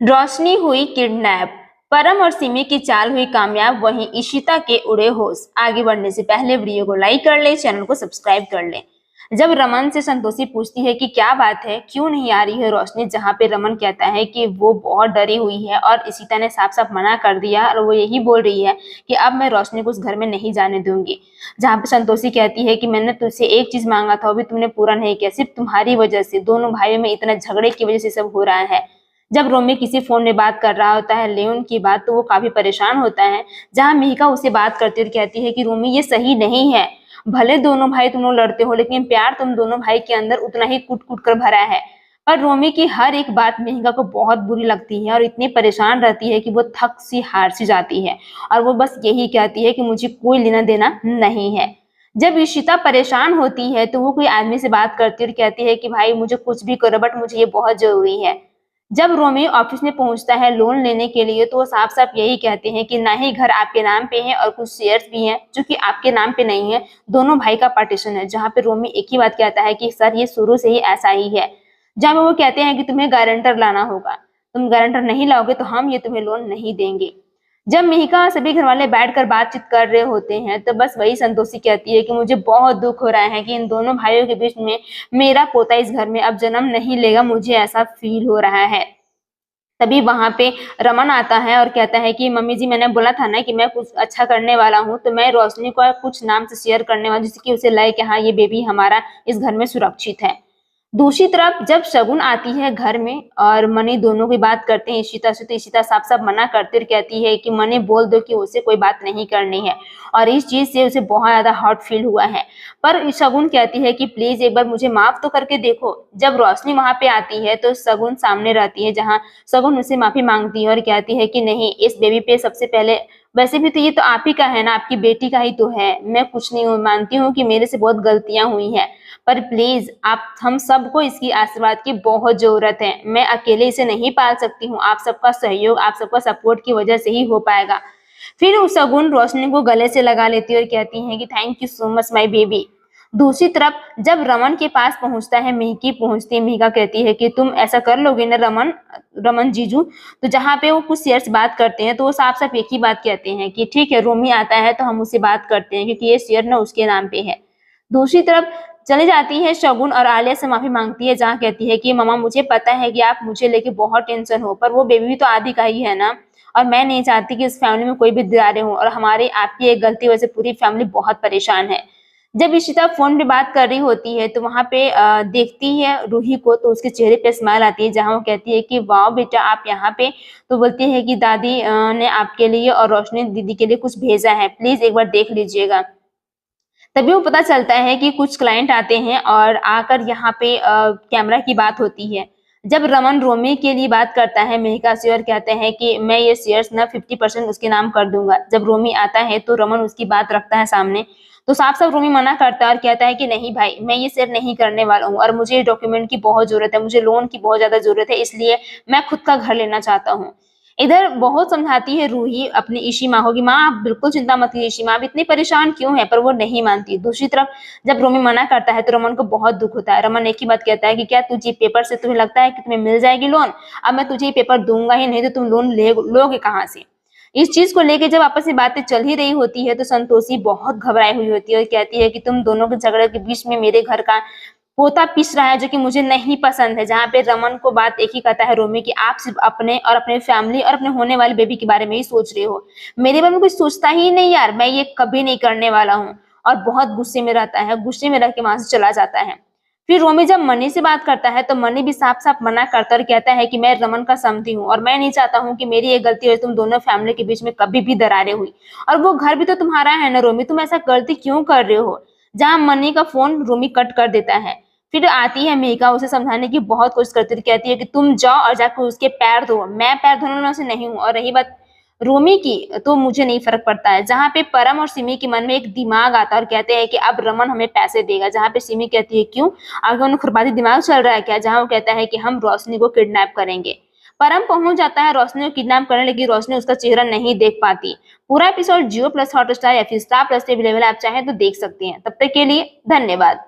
रोशनी हुई किडनैप। परम और सिमी की चाल हुई कामयाब, वहीं इशिता के उड़े होश। आगे बढ़ने से पहले वीडियो को लाइक कर ले, चैनल को सब्सक्राइब कर ले। जब रमन से संतोषी पूछती है कि क्या बात है, क्यों नहीं आ रही है रोशनी, जहां पे रमन कहता है कि वो बहुत डरी हुई है और इशिता ने साफ साफ मना कर दिया और वो यही बोल रही है कि अब मैं रोशनी को उस घर में नहीं जाने दूंगी। जहां पे संतोषी कहती है कि मैंने तुझसे एक चीज मांगा था, वो भी तुमने पूरा नहीं किया, सिर्फ तुम्हारी वजह से, दोनों भाइयों में इतना झगड़े की वजह से सब हो रहा है। जब रोमी किसी फोन में बात कर रहा होता है लेओन की बात, तो वो काफी परेशान होता है। जहां मिहिका उसे बात करती और कहती है कि रोमी ये सही नहीं है, भले दोनों भाई तुम लोग लड़ते हो लेकिन प्यार तुम दोनों भाई के अंदर उतना ही कूट कूट कर भरा है। पर रोमी की हर एक बात मिहिका को बहुत बुरी लगती है और इतनी परेशान रहती है कि वो थक सी हार सी जाती है और वो बस यही कहती है कि मुझे कोई लेना देना नहीं है। जब इशिता परेशान होती है तो वो कोई आदमी से बात करती है और कहती है कि भाई मुझे कुछ भी करो बट मुझे ये बहुत जरूरी है। जब रोमी ऑफिस में पहुंचता है लोन लेने के लिए, तो वो साफ साफ यही कहते हैं कि ना ही घर आपके नाम पे है और कुछ शेयर्स भी हैं जो कि आपके नाम पे नहीं है, दोनों भाई का पार्टीशन है। जहां पे रोमी एक ही बात कहता है कि सर ये शुरू से ही ऐसा ही है। जहां पे वो कहते हैं कि तुम्हें गारंटर लाना होगा, तुम गारंटर नहीं लाओगे तो हम ये तुम्हें लोन नहीं देंगे। जब मिहिका और सभी घर वाले बैठकर बातचीत कर रहे होते हैं तो बस वही संतोषी कहती है कि मुझे बहुत दुख हो रहा है कि इन दोनों भाइयों के बीच में मेरा पोता इस घर में अब जन्म नहीं लेगा, मुझे ऐसा फील हो रहा है। तभी वहां पे रमन आता है और कहता है कि मम्मी जी मैंने बोला था ना कि मैं कुछ अच्छा करने वाला हूँ, तो मैं रोशनी को कुछ नाम से शेयर करने वाला जिससे कि उसे लगे कि हाँ ये बेबी हमारा इस घर में सुरक्षित है। दूसरी तरफ जब शगुन आती है घर में और मनी दोनों की बात करते हैं इशिता से, तो इशिता साफ साफ मना करती और कहती है कि मनी बोल दो कि उसे कोई बात नहीं करनी है और इस चीज से उसे बहुत ज्यादा हर्ट फील हुआ है। पर शगुन कहती है कि प्लीज एक बार मुझे माफ तो करके देखो। जब रोशनी वहां पे आती है तो शगुन सामने रहती है, जहां शगुन उसे माफी मांगती है और कहती है कि नहीं, इस बेबी पे सबसे पहले, वैसे भी तो ये तो आप ही का है ना, आपकी बेटी का ही तो है, मैं कुछ नहीं हूँ, मानती हूँ कि मेरे से बहुत गलतियां हुई हैं, पर प्लीज आप हम सबको इसकी आशीर्वाद की बहुत जरूरत है, मैं अकेले इसे नहीं पाल सकती हूँ, आप सबका सहयोग, आप सबका सपोर्ट की वजह से ही हो पाएगा। फिर उस शगुन रोशनी को गले से लगा लेती है और कहती है कि thank you so much my baby. दूसरी तरफ जब रमन के पास पहुंचता है मिहिकी पहुंचती है, मिहिका कहती है कि तुम ऐसा कर लोगे ना रमन, रमन जीजू। तो जहाँ पे वो कुछ शेयर्स बात करते हैं तो वो साफ साफ एक ही बात कहते हैं कि ठीक है रोमी आता है तो हम उससे बात करते हैं क्योंकि ये शेयर ना उसके नाम पे है। दूसरी तरफ चली जाती है शगुन और आलिया से माफी मांगती है, जहाँ कहती है कि मामा मुझे पता है कि आप मुझे लेके बहुत टेंशन हो, पर वो बेबी भी तो आदि का ही है ना, और मैं नहीं चाहती कि इस फैमिली में कोई भी दरारें हो, और हमारे आपकी एक गलती वजह से पूरी फैमिली बहुत परेशान है। जब इशिता फोन पे बात कर रही होती है तो वहां पे देखती है रूही को, तो उसके चेहरे पे स्माइल आती है, जहां वो कहती है कि वाह बेटा आप यहाँ पे। तो बोलती है कि दादी ने आपके लिए और रोशनी दीदी के लिए कुछ भेजा है, प्लीज एक बार देख लीजिएगा। तभी वो पता चलता है कि कुछ क्लाइंट आते हैं और आकर यहाँ पे कैमरा की बात होती है। जब रमन रोमी के लिए बात करता है मेहिका से और कहते हैं कि मैं ये शेयर्स ना 50% उसके नाम कर दूंगा। जब रोमी आता है तो रमन उसकी बात रखता है सामने, तो साफ साफ रोमी मना करता है और कहता है कि नहीं भाई मैं ये शेयर नहीं करने वाला हूँ और मुझे डॉक्यूमेंट की बहुत जरूरत है, मुझे लोन की बहुत ज्यादा जरूरत है, इसलिए मैं खुद का घर लेना चाहता हूँ। इधर बहुत समझाती है रूही अपनी इशी माँ को कि माँ आप बिल्कुल चिंता मत कीजिए, इशी माँ आप इतनी परेशान क्यों है, पर वो नहीं मानती। दूसरी तरफ जब रोमी मना करता है तो रमन को बहुत दुख होता है। रमन एक ही बात कहता है कि क्या तुझे पेपर से तुम्हें लगता है कि तुम्हें मिल जाएगी लोन, अब मैं तुझे ये पेपर दूंगा ही नहीं तो तुम लोन लोगे कहाँ से। इस चीज को लेके जब आपस में बातें चल ही रही होती है तो संतोषी बहुत घबराई हुई होती है और कहती है कि तुम दोनों के झगड़े के बीच में मेरे घर का पोता पिस रहा है जो कि मुझे नहीं पसंद है। जहाँ पे रमन को बात एक ही कहता है रोमी कि आप सिर्फ अपने और अपने फैमिली और अपने होने वाले बेबी के बारे में ही सोच रहे हो, मेरे बारे में कुछ सोचता ही नहीं यार, मैं ये कभी नहीं करने वाला हूँ। और बहुत गुस्से में रहता है, गुस्से में रह के वहां से चला जाता है। फिर रोमी जब मनी से बात करता है तो मनी भी साफ साफ मना करता और कहता है कि मैं रमन का समधी हूँ और मैं नहीं चाहता हूँ कि मेरी ये गलती हो तुम दोनों फैमिली के बीच में कभी भी दरारें हुई, और वो घर भी तो तुम्हारा है ना रोमी, तुम ऐसा गलती क्यों कर रहे हो। जहाँ मनी का फोन रोमी कट कर देता है। फिर आती है मेघा उसे समझाने की बहुत कोशिश करती है, कहती है कि तुम जाओ और जाकर उसके पैर धो, मैं पैर धोने वाले से नहीं हूँ, और रही बात रोमी की तो मुझे नहीं फर्क पड़ता है। जहाँ पे परम और सिमी के मन में एक दिमाग आता है और कहते हैं कि अब रमन हमें पैसे देगा। जहाँ पे सिमी कहती है क्यों, आगे उन्हें खुरपाती दिमाग चल रहा है क्या। जहाँ वो कहता है कि हम रोशनी को किडनैप करेंगे। परम पहुंच जाता है रोशनी को किडनैप करने, लेकिन रोशनी उसका चेहरा नहीं देख पाती। पूरा एपिसोड जियो प्लस हॉटस्टार या फिर स्टार प्लस पे अवेलेबल है, आप चाहें तो देख सकते हैं। तब तक के लिए धन्यवाद।